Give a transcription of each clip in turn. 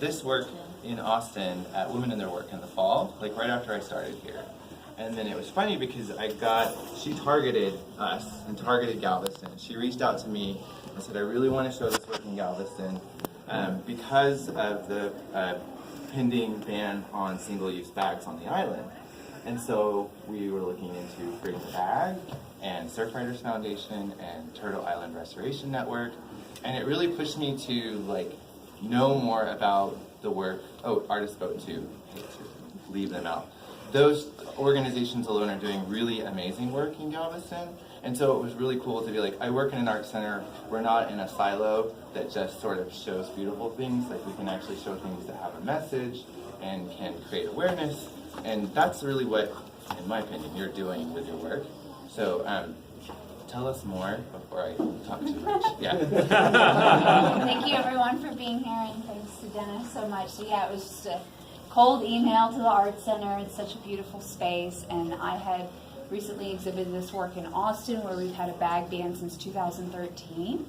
this work in Austin at Women in Their Work in the fall, like right after I started here. And then it was funny because she targeted us and targeted Galveston. She reached out to me and said, I really want to show this work in Galveston because of the pending ban on single-use bags on the island. And so we were looking into Create the Bag and Surfriders Foundation and Turtle Island Restoration Network. And it really pushed me to know more about the work. Oh, Artist Boat too, hate to leave them out. Those organizations alone are doing really amazing work in Galveston. And so it was really cool to be like, I work in an art center. We're not in a silo that just sort of shows beautiful things. Like we can actually show things that have a message and can create awareness. And that's really what, in my opinion, you're doing with your work. So tell us more before I talk too much. Yeah. Thank you everyone for being here, and thanks to Dennis so much. So yeah, it was just a cold email to the Art Center. It's such a beautiful space, and I had recently exhibited this work in Austin where we've had a bag ban since 2013.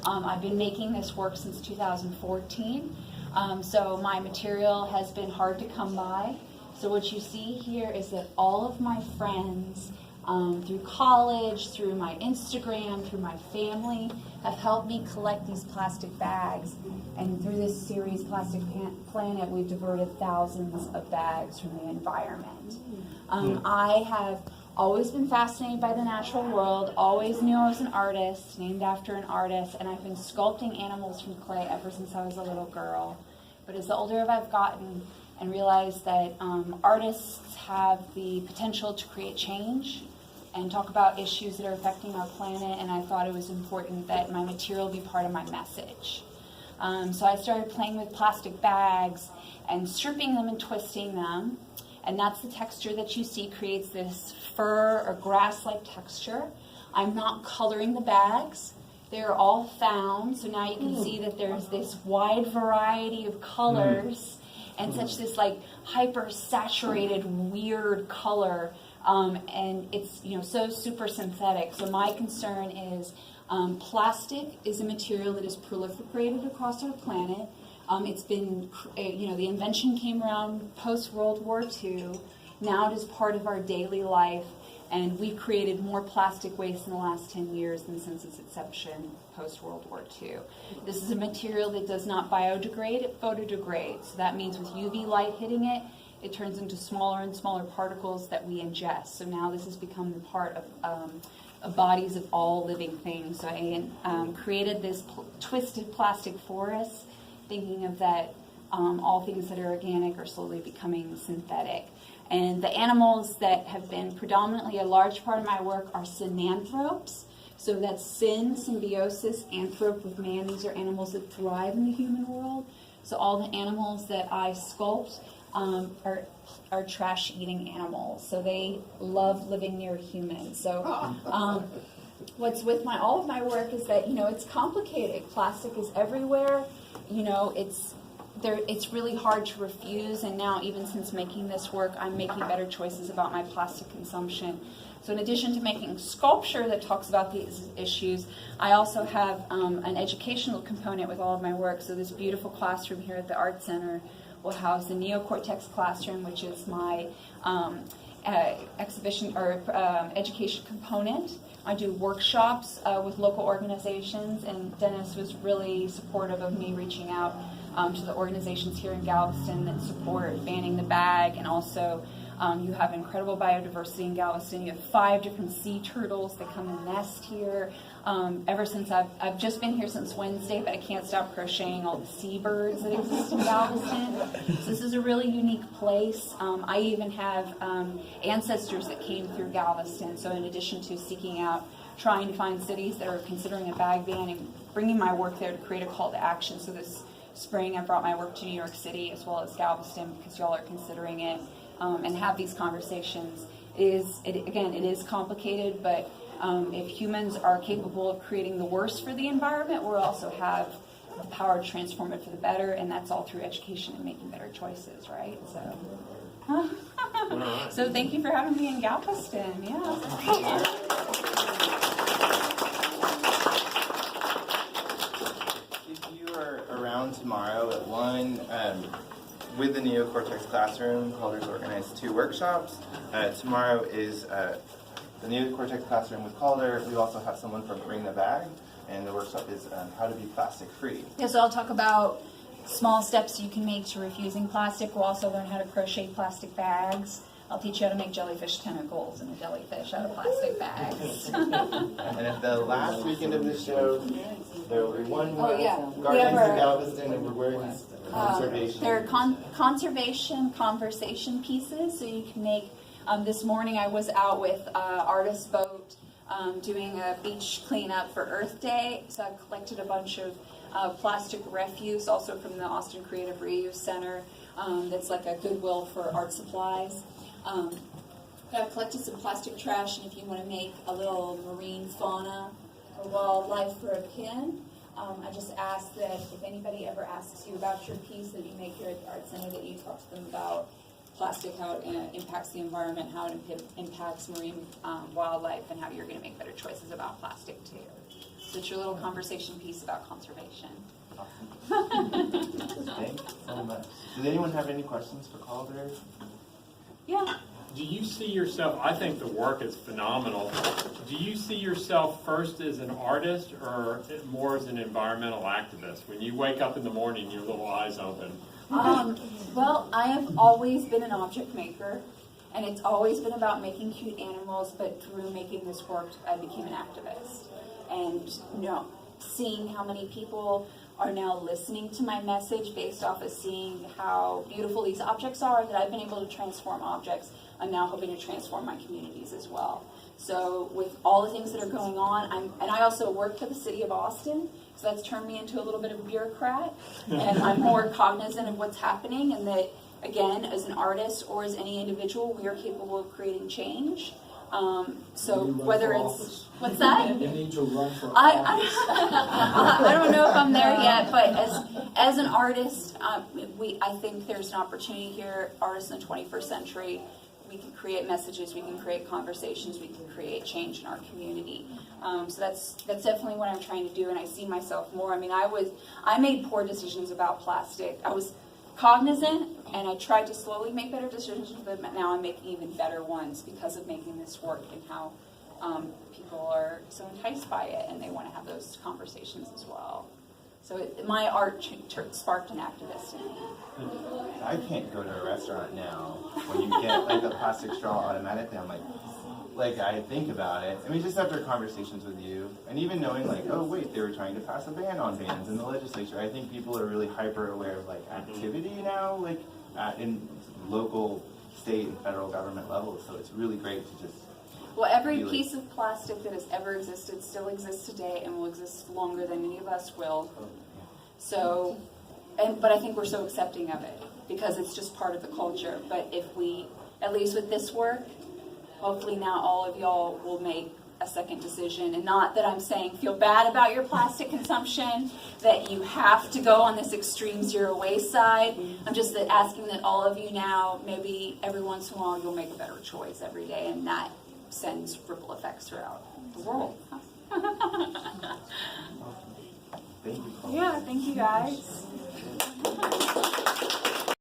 I've been making this work since 2014, so my material has been hard to come by. So what you see here is that all of my friends through college, through my Instagram, through my family, have helped me collect these plastic bags. And through this series, Plastic Planet, we've diverted thousands of bags from the environment. I have always been fascinated by the natural world, always knew I was an artist, named after an artist, and I've been sculpting animals from clay ever since I was a little girl. But as the older I've gotten and realized that artists have the potential to create change and talk about issues that are affecting our planet, and I thought it was important that my material be part of my message. So I started playing with plastic bags and stripping them and twisting them, and that's the texture that you see creates this fur or grass-like texture. I'm not coloring the bags. They're all found, so now you can see that there's this wide variety of colors and such this hyper saturated weird color, and it's so super synthetic. So my concern is plastic is a material that is proliferated across our planet. It's been the invention came around post World War II. Now it is part of our daily life, and we've created more plastic waste in the last 10 years than since its inception post World War II. This is a material that does not biodegrade, it photodegrades. So that means with UV light hitting it, it turns into smaller and smaller particles that we ingest. So now this has become the part of bodies of all living things. So I created this twisted plastic forest, thinking of that all things that are organic are slowly becoming synthetic. And the animals that have been predominantly a large part of my work are synanthropes. So that's syn, symbiosis, anthrope with man. These are animals that thrive in the human world. So all the animals that I sculpt are trash-eating animals. So they love living near humans. So what's with all of my work is that, it's complicated. Plastic is everywhere. It's really hard to refuse, and now even since making this work, I'm making better choices about my plastic consumption. So in addition to making sculpture that talks about these issues, I also have an educational component with all of my work. So this beautiful classroom here at the Art Center will house the Neocortex classroom, which is my exhibition or education component. I do workshops with local organizations, and Dennis was really supportive of me reaching out to the organizations here in Galveston that support banning the bag, and also you have incredible biodiversity in Galveston. You have 5 different sea turtles that come and nest here. Ever since I've just been here since Wednesday, but I can't stop crocheting all the seabirds that exist in Galveston. So this is a really unique place. I even have ancestors that came through Galveston. So in addition to seeking out, trying to find cities that are considering a bag ban and bringing my work there to create a call to action. So this spring I brought my work to New York City as well as Galveston because y'all are considering it, and have these conversations. It is complicated, but if humans are capable of creating the worst for the environment, we'll also have the power to transform it for the better, and that's all through education and making better choices, right? So, so thank you for having me in Galveston. Yeah. If you are around tomorrow one, with the Neocortex classroom, Calder's organized 2 workshops. Tomorrow is the Neocortex classroom with Calder. We also have someone from Bring the Bag, and the workshop is how to be plastic free. Yeah, so I'll talk about small steps you can make to refusing plastic. We'll also learn how to crochet plastic bags. I'll teach you how to make jellyfish tentacles and a jellyfish out of plastic bags. And at the last weekend of the show, there will be one more Gardens our- of Galveston, and we're wearing conservation. They're conservation conversation pieces, so you can make. This morning I was out with Artist Boat doing a beach cleanup for Earth Day, so I collected a bunch of plastic refuse, also from the Austin Creative Reuse Center. That's like a Goodwill for art supplies. I've collected some plastic trash, and if you want to make a little marine fauna or wildlife for a pin, I just ask that if anybody ever asks you about your piece that you make here at the Art Center, that you talk to them about plastic, how it impacts the environment, how it impacts marine wildlife, and how you're going to make better choices about plastic too. So it's your little conversation piece about conservation. Thanks so much. Does anyone have any questions for Calder? Yeah. Do you see yourself, I think the work is phenomenal. Do you see yourself first as an artist or more as an environmental activist? When you wake up in the morning, your little eyes open. Well, I have always been an object maker, and it's always been about making cute animals, but through making this work, I became an activist. And, seeing how many people are now listening to my message based off of seeing how beautiful these objects are, that I've been able to transform objects. I'm now hoping to transform my communities as well. So with all the things that are going on, and I also work for the city of Austin, so that's turned me into a little bit of a bureaucrat, and I'm more cognizant of what's happening, and that, again, as an artist or as any individual, we are capable of creating change. So whether it's, what's that? You need to run for office. I don't know if I'm there yet, but as an artist, I think there's an opportunity here, artists in the 21st century. We can create messages, we can create conversations, we can create change in our community. So that's definitely what I'm trying to do, and I see myself more. I mean, I made poor decisions about plastic. I was cognizant, and I tried to slowly make better decisions, but now I'm making even better ones because of making this work and how people are so enticed by it, and they want to have those conversations as well. So my art sparked an activist in me. I can't go to a restaurant now when you get like a plastic straw automatically. I'm like I think about it. I mean, just after conversations with you, and even knowing like, oh wait, they were trying to pass a ban on bans in the legislature. I think people are really hyper aware of like activity now, like in local, state, and federal government levels. So it's really great to just. Well, every piece of plastic that has ever existed still exists today and will exist longer than any of us will. So, but I think we're so accepting of it because it's just part of the culture. But if we, at least with this work, hopefully now all of y'all will make a second decision. And not that I'm saying feel bad about your plastic consumption, that you have to go on this extreme zero waste side. I'm just asking that all of you now, maybe every once in a while, you'll make a better choice every day, and that sends ripple effects throughout the world. Thank you. Yeah, thank you guys.